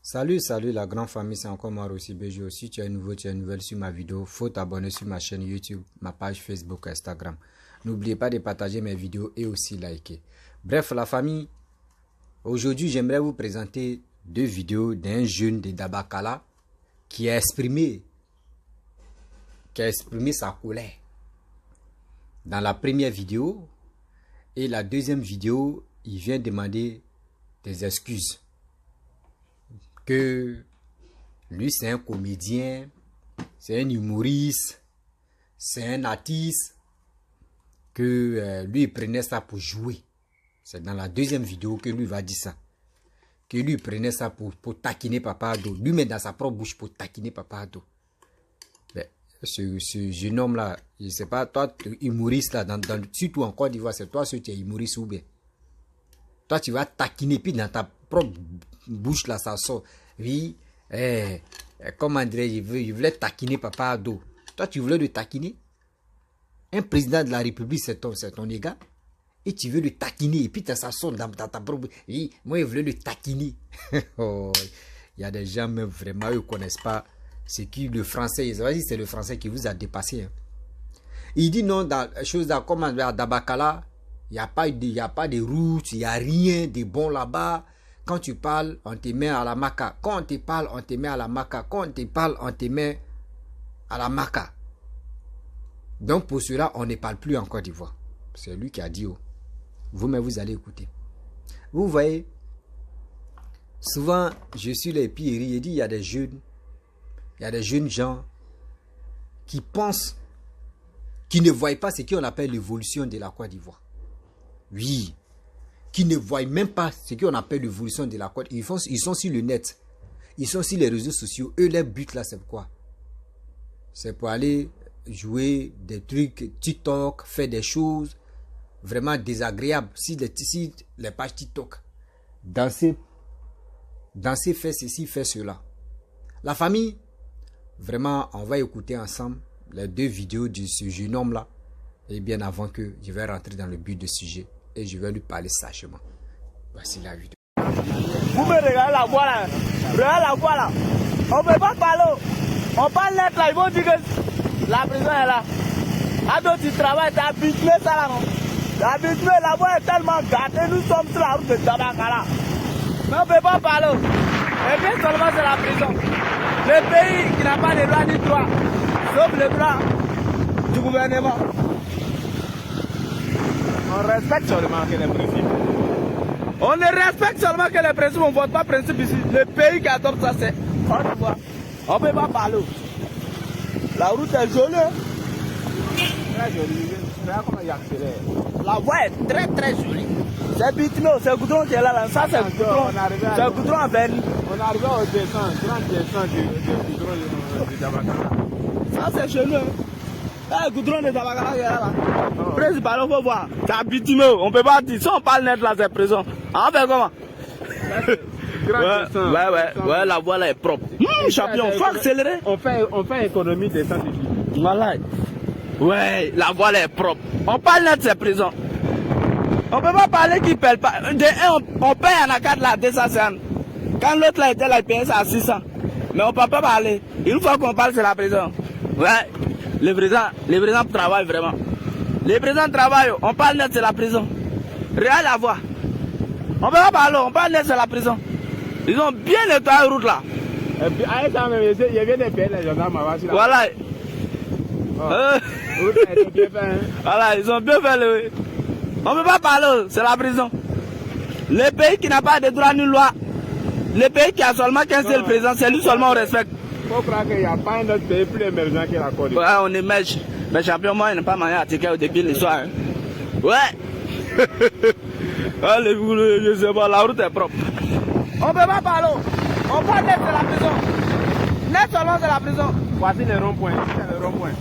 Salut la grande famille, c'est encore moi aussi BG. Si tu es nouveau, tu es nouvelle sur ma vidéo, faut t'abonner sur ma chaîne YouTube, ma page Facebook, Instagram. N'oubliez pas de partager mes vidéos et aussi liker. Bref, la famille, aujourd'hui j'aimerais vous présenter deux vidéos d'un jeune de Dabakala qui a exprimé sa colère dans la première vidéo, et la deuxième vidéo, il vient demander des excuses. Que lui c'est un comédien, c'est un humoriste, c'est un artiste, que lui il prenait ça pour jouer. C'est dans la deuxième vidéo que lui va dire ça. Que lui prenait ça pour taquiner Papa Ado. Lui met dans sa propre bouche pour taquiner Papa Ado. Ben, ce jeune homme là, je ne sais pas, toi humoriste là, surtout en Côte d'Ivoire, c'est toi ceux qui es humoriste ou bien. Toi tu vas taquiner, puis dans ta propre bouche là ça sort. Oui, comment dirais-je, il voulait taquiner Papa Ado. Toi tu voulais le taquiner. Un président de la République c'est ton égal. Et tu veux le taquiner. Et puis ça sort dans ta propre bouche. Oui, moi il voulait le taquiner. Oh, il y a des gens même vraiment, eux ne connaissent pas ce qui le français. C'est le français qui vous a dépassé. Hein. Il dit non, dans choses comme à Dabakala, il n'y a pas de route, il n'y a rien de bon là-bas. Quand tu parles, on te met à la maca. Quand on te parle, on te met à la maca. Quand on te parle, on te met à la maca. Donc pour cela, on ne parle plus en Côte d'Ivoire. C'est lui qui a dit. Oh. Vous-même, vous allez écouter. Vous voyez, souvent, je suis les pires. Il dit, il y a des jeunes gens qui pensent, qui ne voient pas ce qu'on appelle l'évolution de la Côte d'Ivoire. Oui, qui ne voient même pas ce qu'on appelle l'évolution de la Côte d'Ivoire. Ils sont sur le net. Ils sont sur les réseaux sociaux. Eux, leur but là, c'est quoi? C'est pour aller jouer des trucs TikTok, faire des choses vraiment désagréables. Si les pages TikTok, danser, faire ceci, faire cela. La famille, vraiment, on va écouter ensemble les deux vidéos de ce jeune homme là. Et bien avant que je vais rentrer dans le but du sujet. Et je vais lui parler sagement. Voici la vidéo. Vous me regardez la voix là. Regardez la voix là. On ne peut pas parler. On parle net là. Ils vont dire que la prison est là. Ado, tu travailles, tu as habitué ça là. Tu as habitué, la voix est tellement gâtée. Nous sommes sur la route de Dabakala. Mais on ne peut pas parler. Et bien seulement c'est la prison. Le pays qui n'a pas de loi ni droit. Sauf le droit du gouvernement. On respecte seulement que les principes. On ne respecte seulement que les principes, on ne vote pas principe ici. Le pays qui adopte ça, c'est Côte d'Ivoire. On ne peut pas parler. La route est jolie. Très jolie. Regarde comment il accélère. La voie est très très jolie. C'est bitumeux, c'est goudron qui est là. Ça c'est goudron. C'est goudron en vernis. On arrive au descente, grand descente du goudron de Dabakala. Ça c'est chez nous. Le goudron de Dabakala qui est là. Principal, on peut voir. C'est bitumeux. On ne peut pas dire. Si on parle net là, c'est prison. On fait comment? Ouais, la voie là est propre. Champion, faut accélérer. On fait économie de descente ici. Voilà. Ouais, la voie là est propre. On parle net, c'est prison. On peut pas parler qui ne paye pas. On paye en accord là 250. Quand l'autre là était là, il payait ça à 600. Mais on ne peut pas parler. Une fois qu'on parle, c'est la prison. Ouais, les présidents travaillent vraiment. Les présidents travaillent, on parle net, c'est la prison. Regarde la voie. On ne peut pas parler, on parle net, c'est la prison. Ils ont bien nettoyé la route là. Et puis, à ça même, il vient de payer les gendarmes avant. Voilà. Voilà, ils ont bien fait le. On ne peut pas parler, c'est la prison. Le pays qui n'a pas de droit ni loi, le pays qui a seulement qu'un seul président, c'est lui seulement on respecte. Il faut croire qu'il n'y a pas un autre pays plus émergent que la Côte d'Ivoire. Ouais, on émerge. Mais champion, moi, il n'a pas mangé à ticket depuis le soir. Hein. Ouais. Allez, je sais pas, la route est propre. On ne peut pas parler. On parle net, c'est la prison. Net seulement, c'est la prison. Voici le rond-point. C'est le rond-point.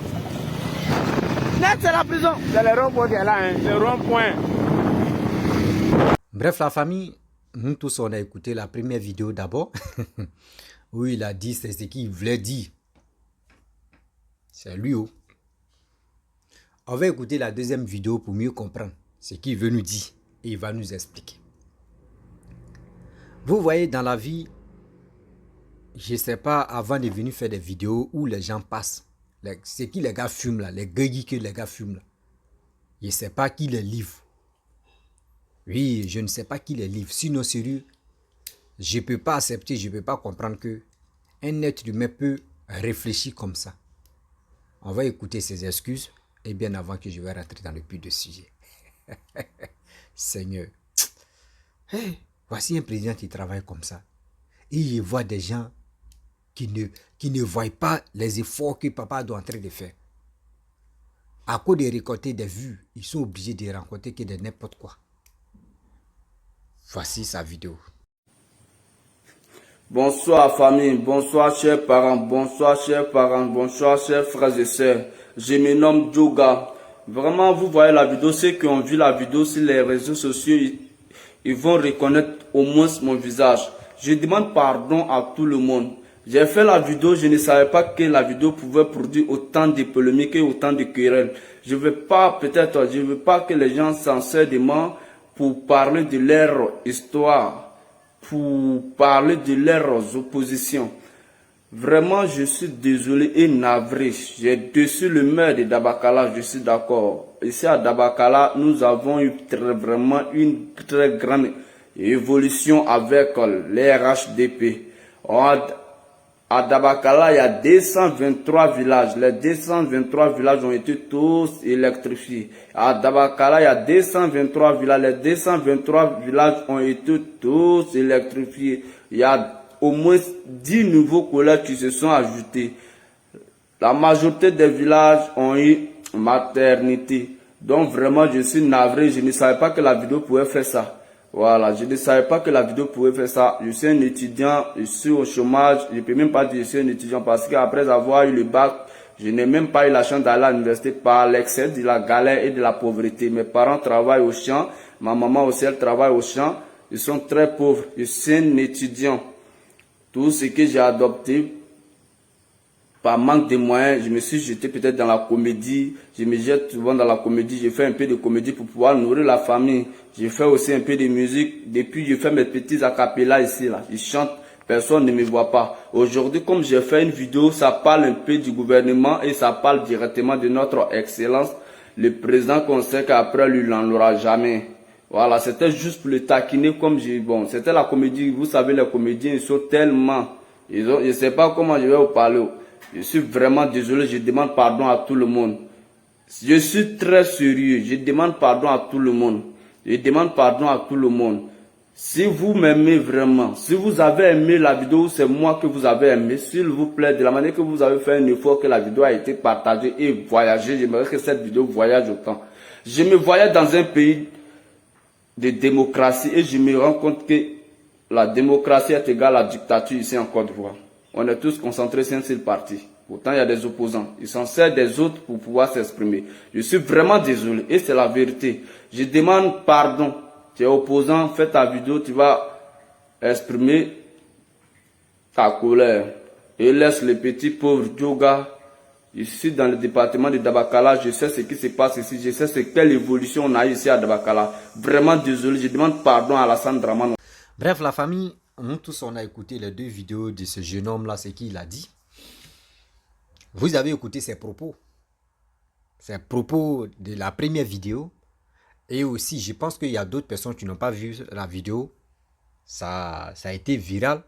Net, c'est la prison. C'est le rond-point qui est là, hein. Le rond-point. Bref, la famille, nous tous, on a écouté la première vidéo d'abord. Où il a dit, c'est ce qu'il voulait dire. C'est lui, oh. On va écouter la deuxième vidéo pour mieux comprendre ce qu'il veut nous dire. Et il va nous expliquer. Vous voyez, dans la vie, je ne sais pas, avant de venir faire des vidéos où les gens passent, c'est qui les gars fument là, les gueuguis que les gars fument là. Je ne sais pas qui les livre. Oui, je ne sais pas qui les livre. Sinon, sérieux, je ne peux pas accepter, je ne peux pas comprendre que un être humain peut réfléchir comme ça. On va écouter ses excuses et bien avant que je vais rentrer dans le but du sujet. Seigneur, hey, voici un président qui travaille comme ça. Et il voit des gens qui ne voient pas les efforts que papa doit en train de faire. À cause de récolter des vues, ils sont obligés de rencontrer que de n'importe quoi. Voici sa vidéo. Bonsoir famille, bonsoir chers parents, bonsoir chers frères et sœurs. Je me nomme Djoga. Vraiment, vous voyez la vidéo, ceux qui ont vu la vidéo sur les réseaux sociaux, ils vont reconnaître au moins mon visage. Je demande pardon à tout le monde. J'ai fait la vidéo, je ne savais pas que la vidéo pouvait produire autant de polémiques et autant de querelles. Je ne veux pas que les gens s'en servent de moi pour parler de leur histoire, pour parler de leurs oppositions. Vraiment, je suis désolé et navré. J'ai déçu le maire de Dabakala, je suis d'accord. Ici à Dabakala, nous avons eu vraiment une très grande évolution avec les RHDP. À Dabakala, il y a 223 villages. Les 223 villages ont été tous électrifiés. À Dabakala, il y a 223 villages. Les 223 villages ont été tous électrifiés. Il y a au moins 10 nouveaux collèges qui se sont ajoutés. La majorité des villages ont eu maternité. Donc vraiment, je suis navré. Je ne savais pas que la vidéo pouvait faire ça. Voilà, je ne savais pas que la vidéo pouvait faire ça. Je suis un étudiant, je suis au chômage. Je ne peux même pas dire que je suis un étudiant parce qu'après avoir eu le bac, je n'ai même pas eu la chance d'aller à l'université par l'excès de la galère et de la pauvreté. Mes parents travaillent au champ. Ma maman aussi, elle travaille au champ. Ils sont très pauvres. Je suis un étudiant. Tout ce que j'ai adopté, par manque de moyens, je me suis jeté peut-être dans la comédie. Je me jette souvent dans la comédie. J'ai fait un peu de comédie pour pouvoir nourrir la famille. J'ai fait aussi un peu de musique. Depuis, je fais mes petits acapellas ici, là. Je chante. Personne ne me voit pas. Aujourd'hui, comme j'ai fait une vidéo, ça parle un peu du gouvernement et ça parle directement de notre excellence. Le président qu'on sait qu'après lui, il n'en aura jamais. Voilà, c'était juste pour le taquiner comme j'ai... Bon, c'était la comédie. Vous savez, les comédiens, ils sont tellement... je ne sais pas comment je vais vous parler. Je suis vraiment désolé. Je demande pardon à tout le monde. Je suis très sérieux. Je demande pardon à tout le monde. Je demande pardon à tout le monde. Si vous m'aimez vraiment, si vous avez aimé la vidéo, c'est moi que vous avez aimé. S'il vous plaît, de la manière que vous avez fait un effort, que la vidéo a été partagée et voyagée, j'aimerais que cette vidéo voyage autant. Je me voyais dans un pays de démocratie et je me rends compte que la démocratie est égale à la dictature ici en Côte d'Ivoire. On est tous concentrés sur un seul parti. Pourtant, il y a des opposants. Ils s'en servent des autres pour pouvoir s'exprimer. Je suis vraiment désolé et c'est la vérité. Je demande pardon. Tu es opposant, fais ta vidéo, tu vas exprimer ta colère. Et laisse les petits pauvres Djoga. Ici dans le département de Dabakala, je sais ce qui se passe ici, je sais quelle évolution on a ici à Dabakala. Vraiment désolé, je demande pardon à Alassane Dramane. Bref, la famille, nous tous on a écouté les deux vidéos de ce jeune homme là, ce qu'il a dit. Vous avez écouté ses propos. Ses propos de la première vidéo. Et aussi, je pense qu'il y a d'autres personnes qui n'ont pas vu la vidéo. Ça a été viral.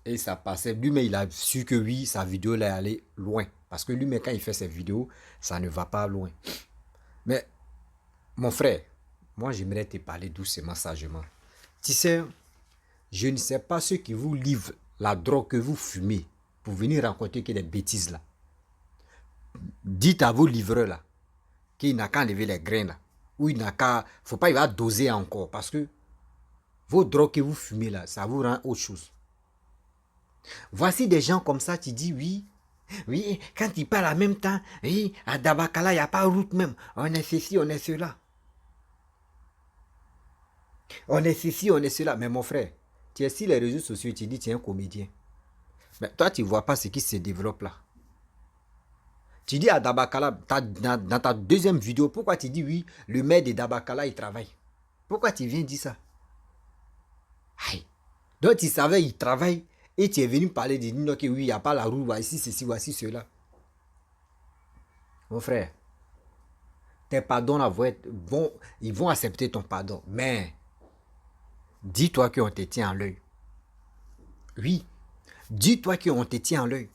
Et ça passait. Lui-même, il a su que oui, sa vidéo allait aller loin. Parce que lui-même, quand il fait ses vidéos, ça ne va pas loin. Mais, mon frère, moi, j'aimerais te parler doucement, sagement. Tu sais, je ne sais pas ceux qui vous livrent la drogue que vous fumez pour venir raconter que des bêtises là. Dites à vos livreurs là qu'il n'a qu'à enlever les grains là. Ou il n'a qu'à... Faut pas, il va doser encore. Parce que vos drogues que vous fumez là, ça vous rend autre chose. Voici des gens comme ça qui disent oui. Oui, quand ils parlent en même temps, oui, à Dabakala, il n'y a pas de route même. On est ceci, on est cela. On est ceci, on est cela. Mais mon frère, tu es sur les réseaux sociaux, tu dis tu es un comédien. Mais toi, tu ne vois pas ce qui se développe là. Tu dis à Dabakala, dans ta deuxième vidéo, pourquoi tu dis oui, le maire de Dabakala, il travaille. Pourquoi tu viens dire ça? Aïe. Donc tu savais, il travaille Et tu es venu parler de dire que oui, il n'y a pas la roue, voici ceci, voici cela. Mon frère, tes pardons là ils vont accepter ton pardon. Mais dis-toi qu'on te tient à l'œil. Oui, dis-toi qu'on te tient à l'œil.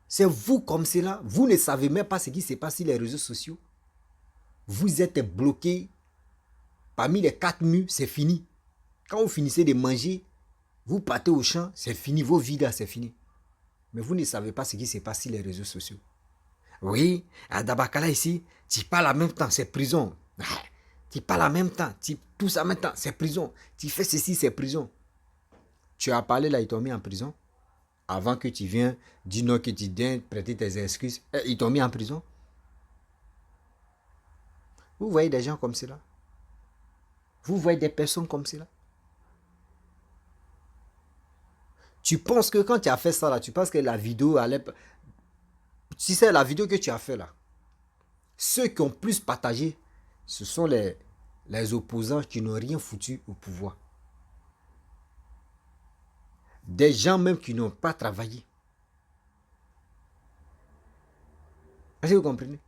C'est vous comme cela. Vous ne savez même pas ce qui se passe sur les réseaux sociaux. Vous êtes bloqué parmi les 4 murs, c'est fini. Quand vous finissez de manger, vous partez au champ, c'est fini. Vos vies là, c'est fini. Mais vous ne savez pas ce qui se passe sur les réseaux sociaux. Oui, à Dabakala ici, tu parles en même temps, c'est prison. Tu parles en même temps, tu tousses en même temps, c'est prison. Tu fais ceci, c'est prison. Tu as parlé là, ils t'ont mis en prison. Avant que tu viennes dire non, que tu viennes prêter tes excuses, ils t'ont mis en prison. Vous voyez des gens comme cela. Vous voyez des personnes comme cela. Tu penses que quand tu as fait ça là, tu penses que la vidéo allait... Si c'est la vidéo que tu as fait là, ceux qui ont plus partagé, ce sont les opposants qui n'ont rien foutu au pouvoir. Des gens même qui n'ont pas travaillé. Est-ce que vous comprenez?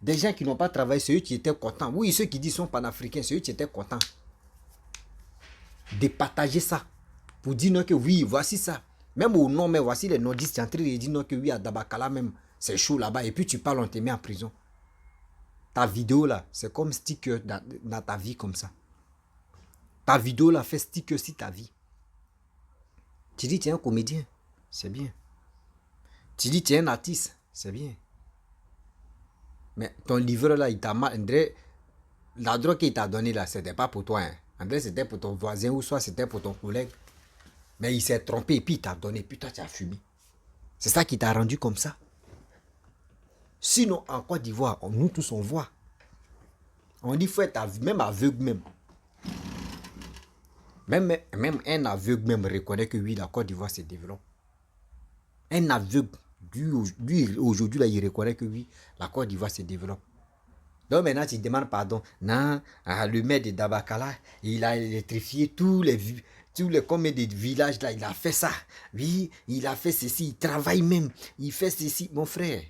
Des gens qui n'ont pas travaillé, c'est eux qui étaient contents. Oui, ceux qui disent sont panafricains, c'est eux qui étaient contents de partager ça. Pour dire non que oui, voici ça. Même au nom, mais voici les nordistes qui sont en train de dire non que oui, à Dabakala même, c'est chaud là-bas. Et puis tu parles, on te met en prison. Ta vidéo là, c'est comme sticker dans ta vie comme ça. Ta vidéo là fait sticker sur ta vie. Tu dis tu es un comédien, c'est bien. Tu dis tu es un artiste, c'est bien. Mais ton livreur là, il t'a mal. André, la drogue qu'il t'a donné là, c'était pas pour toi. Hein. André, c'était pour ton voisin ou soit c'était pour ton collègue. Mais il s'est trompé et puis il t'a donné. Puis toi, tu as fumé. C'est ça qui t'a rendu comme ça. Sinon, en Côte d'Ivoire, nous tous on voit. On dit faut être même aveugle même. Même un aveugle même reconnaît que oui, la Côte d'Ivoire se développe. Un aveugle, lui aujourd'hui, là, il reconnaît que oui, la Côte d'Ivoire se développe. Donc maintenant, tu demandes pardon. Non, le maire de Dabakala, il a électrifié tous les combien de villages là, il a fait ça. Oui, il a fait ceci, il travaille même, il fait ceci. Mon frère,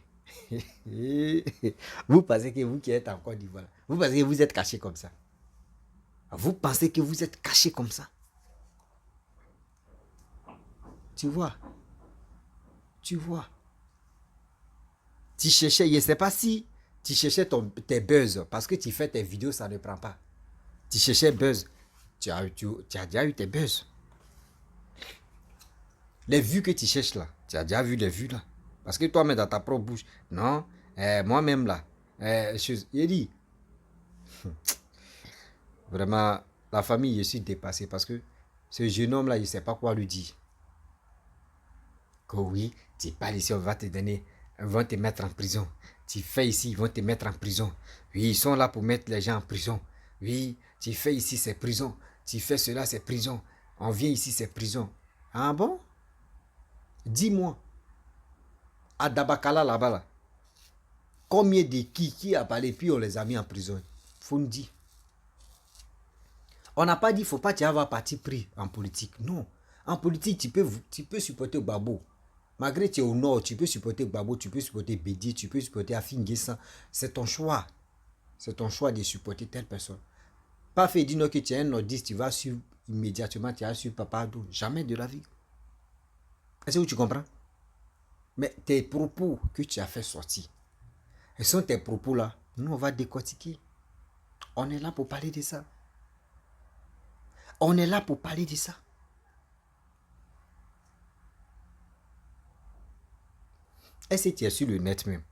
vous pensez que vous qui êtes en Côte d'Ivoire, vous pensez que vous êtes caché comme ça? Vous pensez que vous êtes caché comme ça? Tu vois? Tu vois? Tu cherchais, je ne sais pas si tu cherchais tes buzz, parce que tu fais tes vidéos, ça ne prend pas. Tu cherchais buzz, tu as déjà eu tes buzz. Les vues que tu cherches là, tu as déjà vu les vues là. Parce que toi-même dans ta propre bouche, non, moi-même là, il dit, vraiment, la famille, je suis dépassé parce que ce jeune homme là, il ne sait pas quoi lui dire. Que oui, tu parles ici, on va te donner, ils vont te mettre en prison. Tu fais ici, ils vont te mettre en prison. Oui, ils sont là pour mettre les gens en prison. Oui, tu fais ici, c'est prison. Tu fais cela, c'est prison. On vient ici, c'est prison. Ah bon? Dis-moi, à Dabakala là-bas, là, combien de qui a parlé, puis on les a mis en prison? Faut nous dire. On n'a pas dit qu'il ne faut pas avoir parti pris en politique. Non. En politique, tu peux supporter Gbagbo. Malgré que tu es au nord, tu peux supporter Gbagbo, tu peux supporter Bédié, tu peux supporter Afingessa. C'est ton choix. C'est ton choix de supporter telle personne. Pas fait dire que tu es un nordiste, tu vas suivre immédiatement, tu vas suivre Papadou. Jamais de la vie. Est-ce que tu comprends? Mais tes propos que tu as fait sortir, ce sont tes propos là. Nous, on va décortiquer. On est là pour parler de ça. On est là pour parler de ça. Est-ce que tu es sur le net même?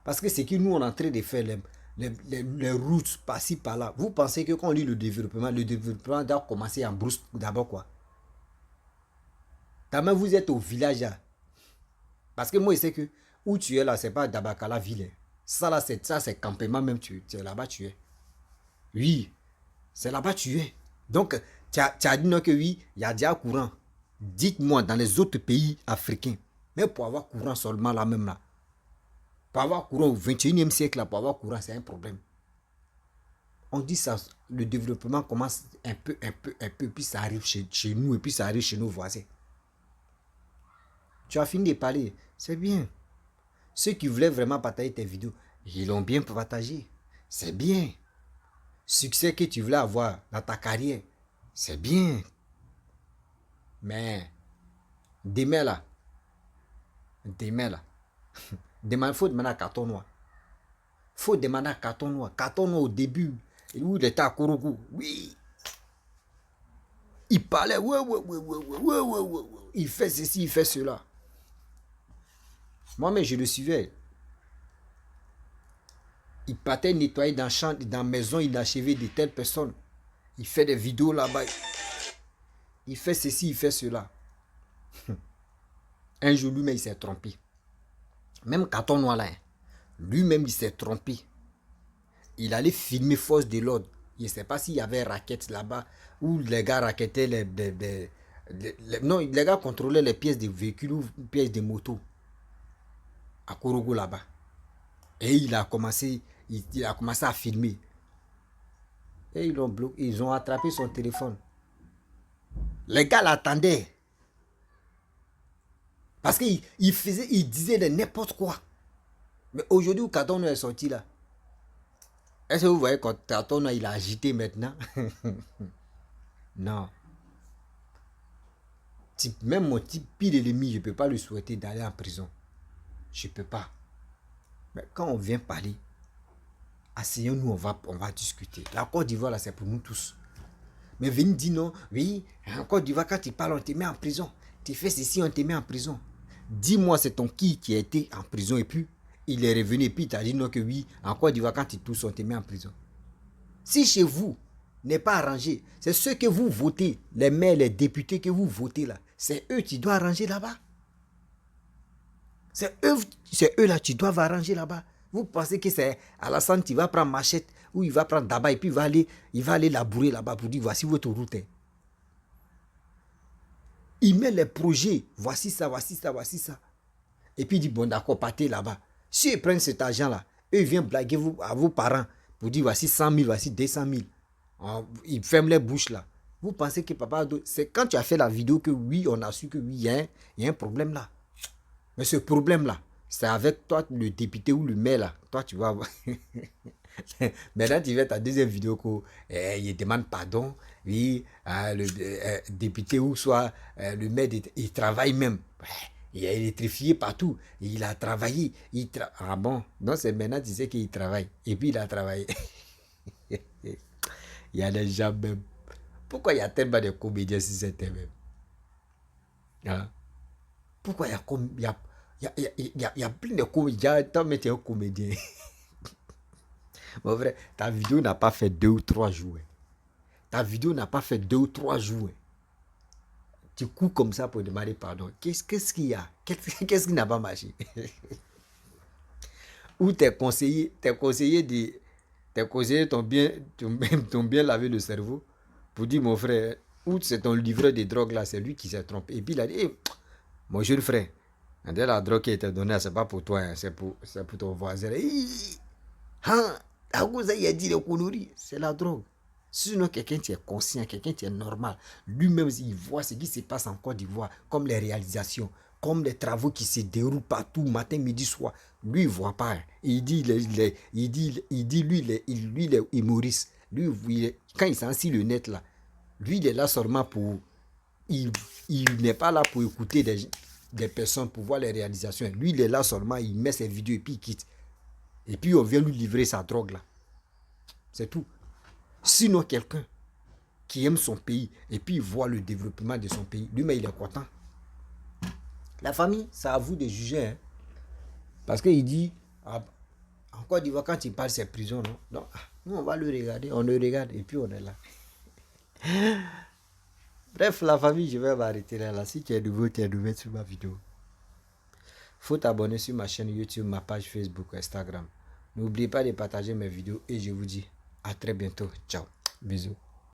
Parce que c'est que nous, on est en train de faire les routes par-ci, par-là. Vous pensez que quand on lit le développement doit commencer en brousse d'abord quoi? Quand même, vous êtes au village là. Parce que moi, je sais que où tu es là, c'est pas Dabakala ville. Ça là, c'est campement même. Tu es là-bas, tu es. Oui, c'est là-bas, tu es. Donc, tu as dit non que oui, il y a déjà courant. Dites-moi, dans les autres pays africains, mais pour avoir courant seulement là même là, pour avoir courant au 21e siècle là, pour avoir courant, c'est un problème. On dit ça le développement commence un peu, puis ça arrive chez nous, et puis ça arrive chez nos voisins. Tu as fini de parler, c'est bien. Ceux qui voulaient vraiment partager tes vidéos, ils l'ont bien partagé. C'est bien. Succès que tu voulais avoir dans ta carrière, c'est bien. Mais demain là, il faut demander à carton noir. Faut demander à carton noir. Carton noir au début, où il était à Kouroukou, oui. Il parlait, ouais. Il fait ceci, il fait cela. Moi-même, je le suivais. Il partait nettoyer dans la maison inachevée de telle personne. Il fait des vidéos là-bas. Il fait ceci, il fait cela. Un jour, lui-même, il s'est trompé. Même carton noir là, hein, lui-même, il s'est trompé. Il allait filmer force de l'ordre. Je ne sais pas s'il y avait raquettes là-bas, où les gars raquettaient non, les gars contrôlaient les pièces de véhicules ou pièces de motos. À Kouroukou là-bas. Et il a commencé à filmer. Et ils l'ont bloqué. Ils ont attrapé son téléphone. Les gars l'attendaient. Parce qu'il disait n'importe quoi. Mais aujourd'hui, où Carton est sorti là, est-ce que vous voyez quand Carton il a agité maintenant? Non. Même mon type pire ennemi, je ne peux pas lui souhaiter d'aller en prison. Je ne peux pas. Mais quand on vient parler, asseyons-nous, on va discuter. La Côte d'Ivoire, là, c'est pour nous tous. Mais venir dire non, oui, en Côte d'Ivoire, quand tu parles, on te met en prison. Tu fais ceci, on te met en prison. Dis-moi, c'est ton qui a été en prison et puis il est revenu et puis il t'a dit non que oui, en Côte d'Ivoire, quand tu tousses, on te met en prison. Si chez vous n'est pas arrangé, c'est ceux que vous votez, les maires, les députés que vous votez là, c'est eux qui doivent arranger là-bas. C'est eux là qui doivent arranger là-bas. Vous pensez que c'est Alassane qui va prendre machette ou il va prendre d'abord et puis il va aller labourer là-bas pour dire voici votre route. Il met les projets, voici ça. Et puis il dit bon d'accord, partez là-bas. Si ils prennent cet argent-là, eux ils viennent blaguer à vos parents pour dire voici 100 000, voici 200 000. Ils ferment les bouches là. Vous pensez que papa, c'est quand tu as fait la vidéo que oui, on a su que oui, il y a un problème là. Mais ce problème-là, c'est avec toi, le député ou le maire là. Toi, tu vas voir. Maintenant, tu fais ta deuxième vidéo il demande pardon. Oui, le député ou soit le maire, il travaille même. Il est électrifié partout. Il a travaillé. Ah bon? Non, c'est maintenant, tu sais qu'il travaille. Et puis, il a travaillé. Il y a des gens même. Pourquoi il y a tellement de comédiens si c'était même? Hein? Pourquoi il y a plein de comédiens? Toi, mais tu es un comédien. Mon frère, ta vidéo n'a pas fait 2 ou 3 jours. Ta vidéo n'a pas fait 2 ou 3 jours. Tu cours comme ça pour demander pardon. Qu'est-ce qu'il y a? Qu'est-ce qui n'a pas marché? Ou tes conseillers t'ont bien lavé le cerveau pour dire mon frère, ou c'est ton livreur de drogue là, c'est lui qui s'est trompé. Et puis il a dit, hey, mon jeune frère, la drogue qui était donnée, c'est pas pour toi, hein, c'est pour ton voisin. C'est la drogue. Sinon, quelqu'un qui est conscient, quelqu'un qui est normal, lui-même, il voit ce qui se passe en Côte d'Ivoire, comme les réalisations, comme les travaux qui se déroulent partout, matin, midi, soir. Lui, il ne voit pas. Il dit, lui, il est humoriste. Lui, quand il s'ensit le net, là, lui, il est là seulement pour... Il n'est pas là pour écouter des personnes, pour voir les réalisations. Lui, il est là seulement, il met ses vidéos et puis il quitte. Et puis, on vient lui livrer sa drogue, là. C'est tout. Sinon, quelqu'un qui aime son pays et puis il voit le développement de son pays, lui-même, il est content. La famille, c'est à vous de juger. Hein. Parce qu'il dit, en Côte d'Ivoire, quand il parle, c'est prison, non? Non, nous, on va le regarder, on le regarde et puis on est là. Bref, la famille, je vais m'arrêter là. Si tu es nouveau, tu es nouvelle sur ma vidéo. Faut t'abonner sur ma chaîne YouTube, ma page Facebook, Instagram. N'oubliez pas de partager mes vidéos et je vous dis à très bientôt. Ciao. Bisous.